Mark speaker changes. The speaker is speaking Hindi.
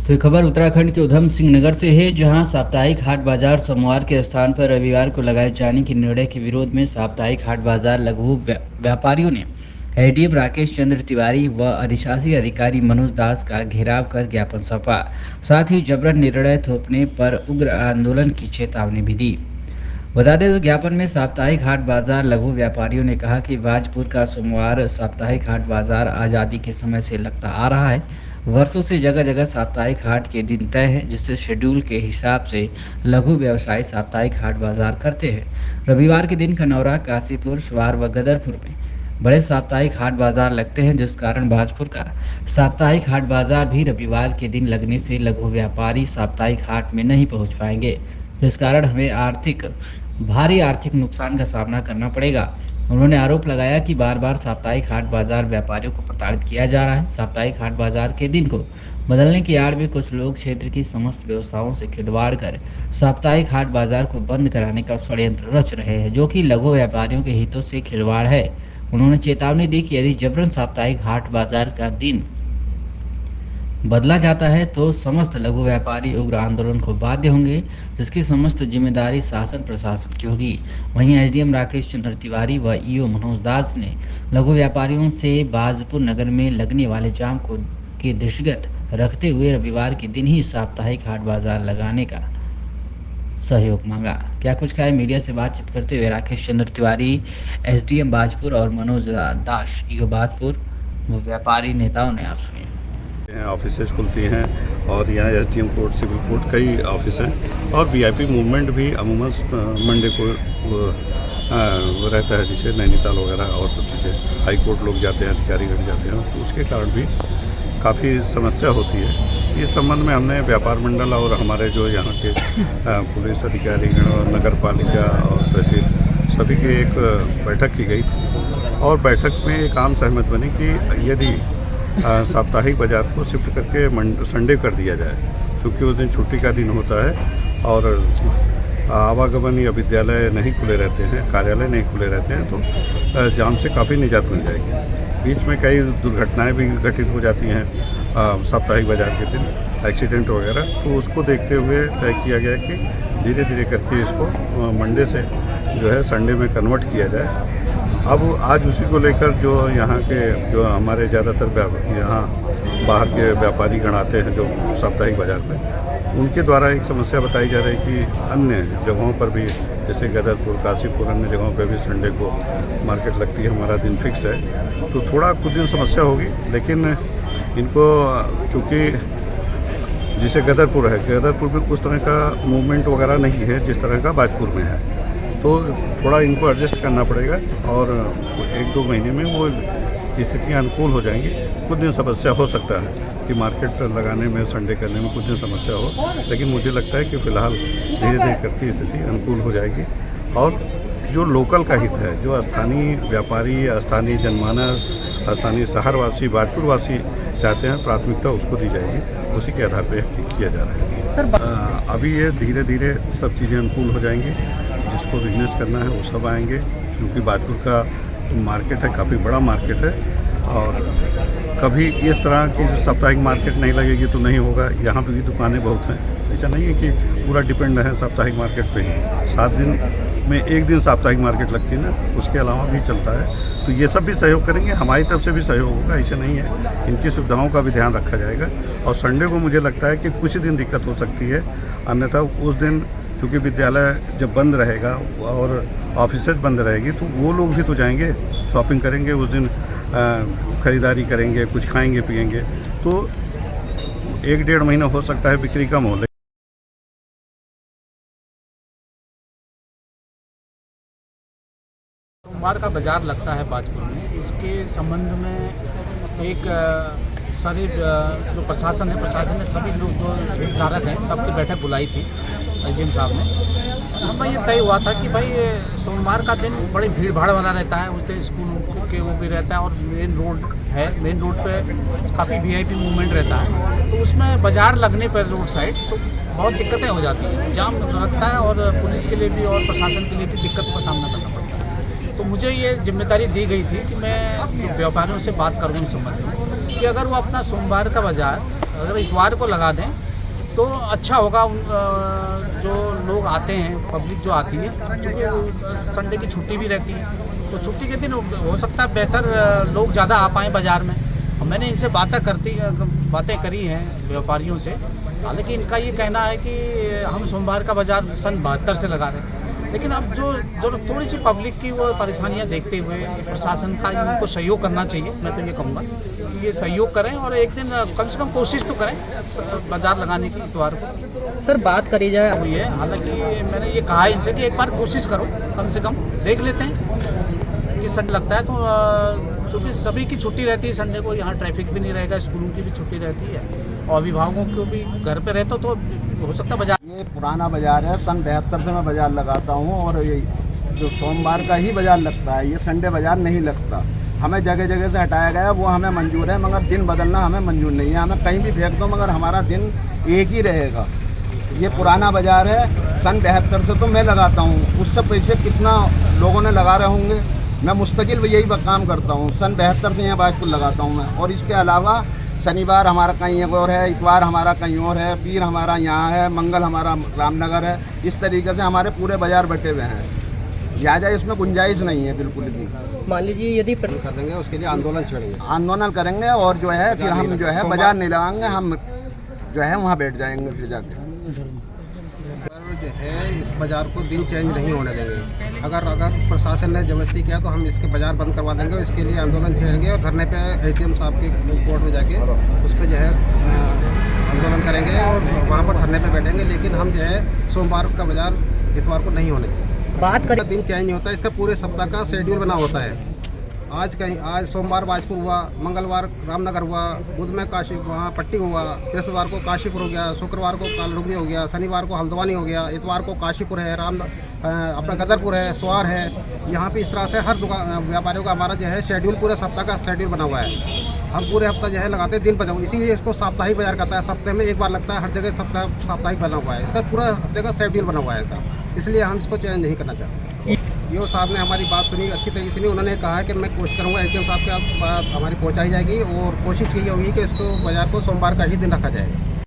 Speaker 1: तो ये खबर उत्तराखंड के उधम सिंह नगर से है, जहां साप्ताहिक हाट बाजार सोमवार के स्थान पर रविवार को लगाए जाने के निर्णय के विरोध में साप्ताहिक हाट बाजार लघु व्यापारियों ने एडीएम राकेश चंद्र तिवारी व अधिशासी अधिकारी मनोज दास का घेराव कर ज्ञापन सौंपा। साथ ही जबरन निर्णय थोपने पर उग्र आंदोलन की चेतावनी भी दी। बता दें तो ज्ञापन में साप्ताहिक हाट बाजार लघु व्यापारियों ने कहा कि बाजपुर का सोमवार साप्ताहिक हाट बाजार आज़ादी के समय से लगता आ रहा है। वर्षों से जगह जगह साप्ताहिक हाट के दिन तय है, जिससे शेड्यूल के हिसाब से लघु व्यवसायी साप्ताहिक हाट बाजार करते हैं। रविवार के दिन खनौरा, काशीपुर, स्वार व गदरपुर में बड़े साप्ताहिक हाट बाजार लगते हैं, जिस कारण बाजपुर का साप्ताहिक हाट बाजार भी रविवार के दिन लगने से लघु व्यापारी साप्ताहिक हाट में नहीं पहुंच पाएंगे, जिस कारण हमें भारी आर्थिक नुकसान का सामना करना पड़ेगा। उन्होंने आरोप लगाया कि बार बार साप्ताहिक हाट बाजार व्यापारियों को प्रताड़ित किया जा रहा है। साप्ताहिक हाट बाजार के दिन को बदलने की आड़ में कुछ लोग क्षेत्र की समस्त व्यवसायों से खिलवाड़ कर साप्ताहिक हाट बाजार को बंद कराने का षड्यंत्र रच रहे हैं, जो कि लघु व्यापारियों के हितों से खिलवाड़ है। उन्होंने चेतावनी दी कि यदि जबरन साप्ताहिक हाट बाजार का दिन बदला जाता है तो समस्त लघु व्यापारी उग्र आंदोलन को बाध्य होंगे, जिसकी समस्त जिम्मेदारी शासन प्रशासन की होगी। वहीं एसडीएम राकेश चंद्र तिवारी व ईओ मनोज दास ने लघु व्यापारियों से बाजपुर नगर में लगने वाले जाम को के दृष्टिगत रखते हुए रविवार के दिन ही साप्ताहिक हाट बाजार लगाने का सहयोग मांगा। क्या कुछ कहा है मीडिया से बातचीत करते हुए राकेश चंद्र तिवारी एसडीएम बाजपुर और मनोज दास ईओ बाजपुर व्यापारी नेताओं ने, आप सुनिए।
Speaker 2: ऑफिसेज खुलती हैं और यहाँ एसडीएम कोर्ट, सिविल कोर्ट, कई ऑफिस हैं और वीआईपी मूवमेंट भी अमूमन मंडे को रहता है, जैसे नैनीताल वगैरह और सब चीज़ें। हाई कोर्ट लोग जाते हैं, अधिकारीगण जाते हैं, तो उसके कारण भी काफ़ी समस्या होती है। इस संबंध में हमने व्यापार मंडल और हमारे जो यहाँ के पुलिस अधिकारीगण और नगर पालिका और तहसील सभी की एक बैठक की गई थी और बैठक में एक आम सहमत बनी कि यदि साप्ताहिक बाजार को शिफ्ट करके संडे कर दिया जाए, क्योंकि उस दिन छुट्टी का दिन होता है और आवागमन या विद्यालय नहीं खुले रहते हैं, कार्यालय नहीं खुले रहते हैं, तो जाम से काफ़ी निजात मिल जाएगी। बीच में कई दुर्घटनाएं भी घटित हो जाती हैं साप्ताहिक बाजार के दिन, एक्सीडेंट वगैरह, तो उसको देखते हुए तय किया गया कि धीरे धीरे करके इसको मंडे से जो है संडे में कन्वर्ट किया जाए। अब आज उसी को लेकर जो यहाँ के जो हमारे ज़्यादातर यहाँ बाहर के व्यापारी गण आते हैं जो साप्ताहिक बाजार में, उनके द्वारा एक समस्या बताई जा रही है कि अन्य जगहों पर भी, जैसे गदरपुर, काशीपुर, अन्य जगहों पर भी संडे को मार्केट लगती है, हमारा दिन फिक्स है, तो थोड़ा कुछ दिन समस्या होगी। लेकिन इनको चूँकि जैसे गदरपुर है, गदरपुर में उस तरह का मूवमेंट वगैरह नहीं है जिस तरह का बाजपुर में है, तो थोड़ा इनको एडजस्ट करना पड़ेगा और 1-2 महीने में वो स्थितियाँ अनुकूल हो जाएंगी। कुछ दिन समस्या हो सकता है कि मार्केट लगाने में, संडे करने में कुछ दिन समस्या हो, लेकिन मुझे लगता है कि फ़िलहाल धीरे धीरे करके स्थिति अनुकूल हो जाएगी और जो लोकल का हित है, जो स्थानीय व्यापारी, स्थानीय जनमानस, स्थानीय शहरवासी, बाजपुरवासी चाहते हैं, प्राथमिकता उसको दी जाएगी, उसी के आधार पर किया जा रहा है। सर अभी ये धीरे धीरे सब चीज़ें अनुकूल हो जाएंगी। जिसको बिजनेस करना है वो सब आएंगे, क्योंकि बाजपुर का मार्केट है, काफ़ी बड़ा मार्केट है और कभी इस तरह की साप्ताहिक मार्केट नहीं लगेगी तो नहीं होगा। यहाँ पे भी दुकानें बहुत हैं, ऐसा नहीं है कि पूरा डिपेंड है साप्ताहिक मार्केट पे ही। 7 दिन में 1 दिन साप्ताहिक मार्केट लगती है ना, उसके अलावा भी चलता है, तो ये सब भी सहयोग करेंगे, हमारी तरफ से भी सहयोग होगा, ऐसा नहीं है। इनकी सुविधाओं का भी ध्यान रखा जाएगा और संडे को मुझे लगता है कि कुछ दिन दिक्कत हो सकती है, अन्यथा उस दिन क्योंकि विद्यालय जब बंद रहेगा और ऑफिसेज बंद रहेगी तो वो लोग भी तो जाएंगे, शॉपिंग करेंगे, उस दिन ख़रीदारी करेंगे, कुछ खाएंगे पिएंगे, तो 1-1.5 महीना हो सकता है बिक्री कम हो।
Speaker 3: सोमवार का बाजार लगता है बाजपुर में, इसके संबंध में एक सारे जो प्रशासन ने सभी लोग जो हितधारक हैं सबकी बैठक बुलाई थी एसडीएम साहब ने। उसमें ये तय हुआ था कि भाई सोमवार का दिन बड़ी भीड़ भाड़ वाला रहता है, उस दिन स्कूल के वो भी रहता है और मेन रोड है, मेन रोड पे काफ़ी वीआईपी मूवमेंट रहता है, तो उसमें बाजार लगने पर रोड साइड तो बहुत दिक्कतें हो जाती हैं, जाम लगता है और पुलिस के लिए भी और प्रशासन के लिए भी दिक्कत का सामना करना पड़ता है। तो मुझे ये जिम्मेदारी दी गई थी कि मैं व्यापारियों से बात करूँ इस संबंध में कि अगर वो अपना सोमवार का बाजार अगर इतवार को लगा दें तो अच्छा होगा। जो लोग आते हैं, पब्लिक जो आती है, क्योंकि संडे की छुट्टी भी रहती है, तो छुट्टी के दिन हो सकता है बेहतर लोग ज़्यादा आ पाएँ बाज़ार में। मैंने इनसे बातें करी हैं व्यापारियों से, हालांकि इनका ये कहना है कि हम सोमवार का बाज़ार सन 72 से लगा रहे हैं। लेकिन अब जो थोड़ी सी पब्लिक की वो परेशानियां देखते हुए प्रशासन का इनको सहयोग करना चाहिए। मैं तो ये कहूँगा कि ये सहयोग करें और एक दिन कम से कम कोशिश तो करें बाज़ार लगाने की इतवार को।
Speaker 4: सर बात करी जाए
Speaker 3: हुई है, हालांकि मैंने ये कहा है इनसे कि एक बार कोशिश करो, कम से कम देख लेते हैं कि संडे लगता है तो, क्योंकि सभी की छुट्टी रहती है संडे को, यहाँ ट्रैफिक भी नहीं रहेगा, स्कूलों की भी छुट्टी रहती है और अभिभावकों को भी घर पे रहते तो हो सकता है बाजार।
Speaker 5: ये पुराना बाज़ार है, सन 72 से मैं बाज़ार लगाता हूँ और ये जो सोमवार का ही बाज़ार लगता है, ये संडे बाज़ार नहीं लगता। हमें जगह जगह से हटाया गया, वो हमें मंजूर है, मगर दिन बदलना हमें मंजूर नहीं है। हमें कहीं भी फेंक दो मगर हमारा दिन एक ही रहेगा। ये पुराना बाज़ार है, सन 72 से तो मैं लगाता हूँ, उससे पैसे कितना लोगों ने लगा रहे होंगे। मैं मुस्तकिल यही काम करता हूँ, सन 72 से यहाँ बाजपुर लगाता हूँ मैं। और इसके अलावा शनिवार हमारा कहीं और है, इतवार हमारा कहीं और है, पीर हमारा यहाँ है, मंगल हमारा रामनगर है। इस तरीके से हमारे पूरे बाज़ार बटे हुए हैं, लिहाजा इसमें गुंजाइश नहीं है बिल्कुल भी।
Speaker 4: मान लीजिए यदि
Speaker 5: कर देंगे उसके लिए आंदोलन करेंगे और जो है फिर हम जो है बाज़ार नहीं लगाएंगे, हम जो है वहाँ बैठ जाएंगे फिर जाके।
Speaker 6: जो है इस बाज़ार को दिन चेंज नहीं होने देंगे। अगर प्रशासन ने जबरदस्ती किया तो हम इसके बाज़ार बंद करवा देंगे। इसके लिए आंदोलन छेड़ेंगे और धरने पे एटीएम साहब के कोर्ट में जाके उस पर जो है आंदोलन करेंगे और वहाँ पर धरने पे बैठेंगे। लेकिन हम जो है सोमवार का बाज़ार इतवार को नहीं होने देंगे।
Speaker 4: बात करें
Speaker 6: दिन चेंज नहीं होता, इसका पूरे सप्ताह का शेड्यूल बना होता है। आज सोमवार बाजपुर हुआ, मंगलवार रामनगर हुआ, बुध में काशी वहाँ पट्टी हुआ, बृहस्पतिवार को काशीपुर हो गया, शुक्रवार को कालरुगी हो गया, शनिवार को हल्द्वानी हो गया, इतवार को काशीपुर है, अपना गदरपुर है, स्वार है। यहाँ पे इस तरह से हर दुकान व्यापारियों का हमारा जो है शेड्यूल पूरे सप्ताह का शेड्यूल बना हुआ है। हम पूरे हफ्ता जो है लगाते हैं दिन पर, इसीलिए इसको साप्ताहिक बाजार कहता है। सप्ताह में एक बार लगता है, हर जगह साप्ताहिक बना हुआ है। इसका पूरा हफ्ते का शेड्यूल बना हुआ है इसका, इसलिए हम इसको चेंज नहीं करना चाहते। ईओ साहब ने हमारी बात सुनी, अच्छी तरीके से नहीं। उन्होंने कहा है कि मैं कोशिश करूँगा, एटीएम साहब के बात हमारी पहुँचाई जाएगी और कोशिश यही होगी कि इसको बाज़ार को सोमवार का ही दिन रखा जाएगा।